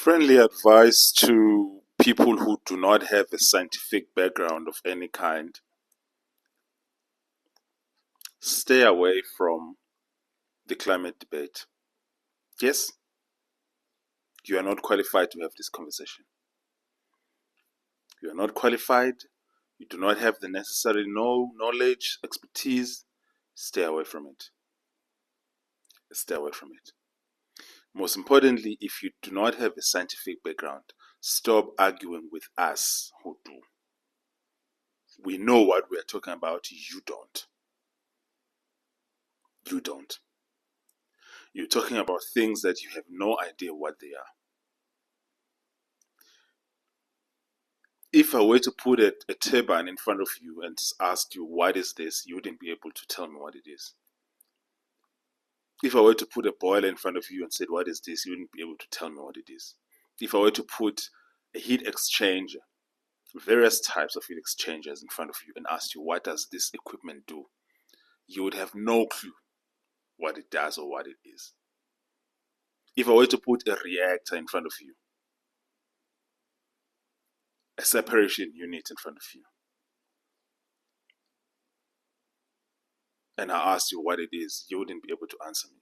Friendly advice to people who do not have a scientific background of any kind. Stay away from the climate debate. Yes, you are not qualified to have this conversation. You are not qualified. You do not have the necessary knowledge, expertise. Stay away from it. Stay away from it. Most importantly, if you do not have a scientific background, stop arguing with us who do. We know what we are talking about. You don't. You don't. You're talking about things that you have no idea what they are. If I were to put a turbine in front of you and ask you, what is this? You wouldn't be able to tell me what it is. If I were to put a boiler in front of you and said, what is this? You wouldn't be able to tell me what it is. If I were to put a heat exchanger, various types of heat exchangers in front of you and ask you, what does this equipment do? You would have no clue what it does or what it is. If I were to put a reactor in front of you, a separation unit in front of you, and I asked you what it is, you wouldn't be able to answer me.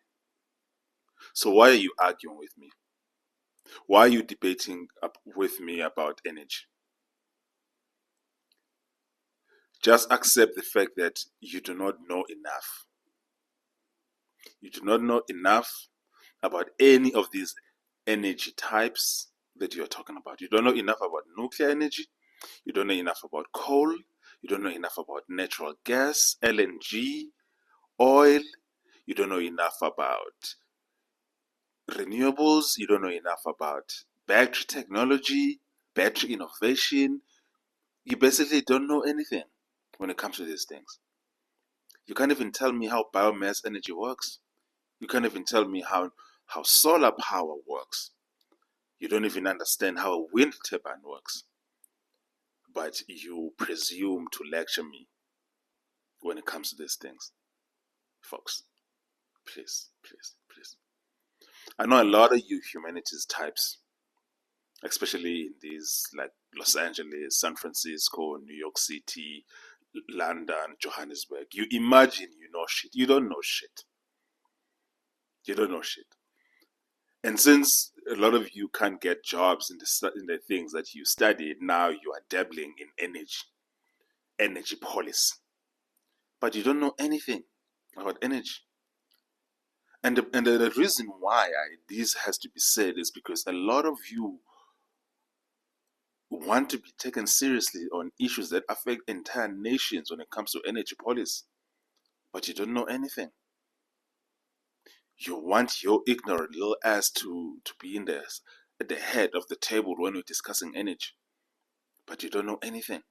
So why are you arguing with me? Why are you debating with me about energy? Just accept the fact that you do not know enough. You do not know enough about any of these energy types that you're talking about. You don't know enough about nuclear energy. You don't know enough about coal. You don't know enough about natural gas, LNG, oil. You don't know enough about renewables. You don't know enough about battery technology, battery innovation. You basically don't know anything when it comes to these things. You can't even tell me how biomass energy works. You can't even tell me how solar power works. You don't even understand how a wind turbine works. But you presume to lecture me when it comes to these things. Folks, please, please, please. I know a lot of you humanities types, especially in these like Los Angeles, San Francisco, New York City, London, Johannesburg. You imagine you know shit. You don't know shit. You don't know shit. And since a lot of you can't get jobs in the things that you studied, now you are dabbling in energy policy. But you don't know anything about energy. And the reason why this has to be said is because a lot of you want to be taken seriously on issues that affect entire nations when it comes to energy policy. But you don't know anything. You want your ignorant little ass to be in there at the head of the table when we're discussing energy. But you don't know anything.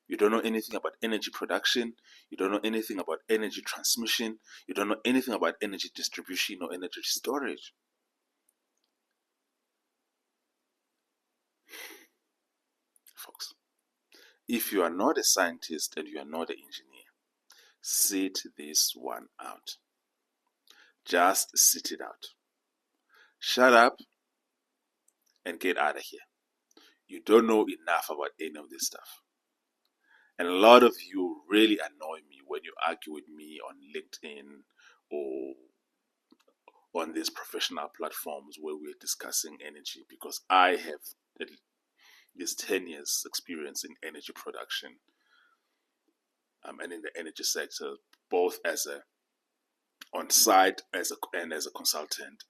You don't know anything about energy production. You don't know anything about energy transmission. You don't know anything about energy distribution or energy storage. Folks, if you are not a scientist and you are not an engineer, sit this one out. Just sit it out. Shut up and get out of here. You don't know enough about any of this stuff. And a lot of you really annoy me when you argue with me on LinkedIn or on these professional platforms where we're discussing energy, because I have at least 10 years experience in energy production and in the energy sector, both as a on-site and as a consultant.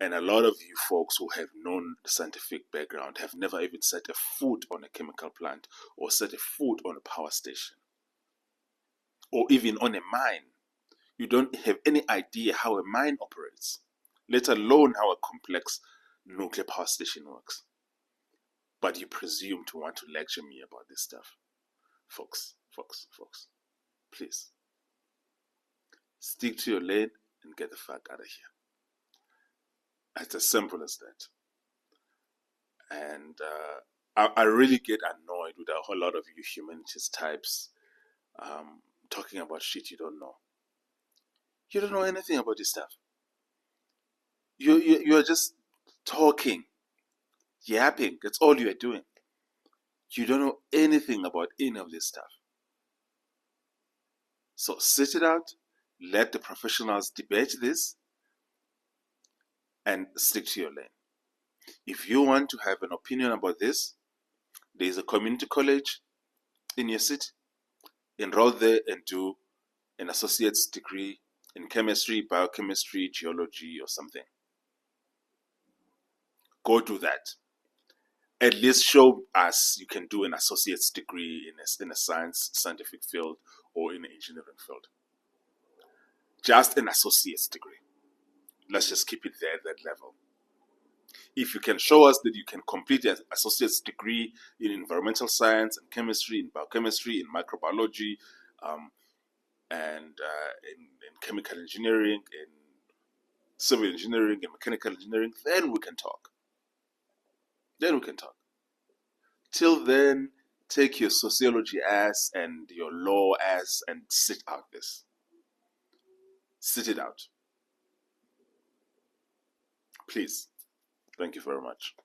And a lot of you folks who have no scientific background have never even set a foot on a chemical plant or set a foot on a power station or even on a mine. You don't have any idea how a mine operates, let alone how a complex nuclear power station works. But you presume to want to lecture me about this stuff. Folks, please. Stick to your lane and get the fuck out of here. It's as simple as that. And I really get annoyed with a whole lot of you humanities types talking about shit you don't know. You don't know anything about this stuff. You are just talking. Yapping, that's all you are doing. You don't know anything about any of this stuff. So sit it out, let the professionals debate this, and stick to your lane. If you want to have an opinion about this, there is a community college in your city. Enroll there and do an associate's degree in chemistry, biochemistry, geology, or something. Go do that. At least show us you can do an associate's degree in a scientific field or in an engineering field. Just an associate's degree. Let's just keep it there at that level. If you can show us that you can complete an associate's degree in environmental science and chemistry, in biochemistry, in microbiology, and in chemical engineering, in civil engineering, and mechanical engineering, then we can talk. Till then, take your sociology ass and your law ass and sit out this. Sit it out. Please. Thank you very much.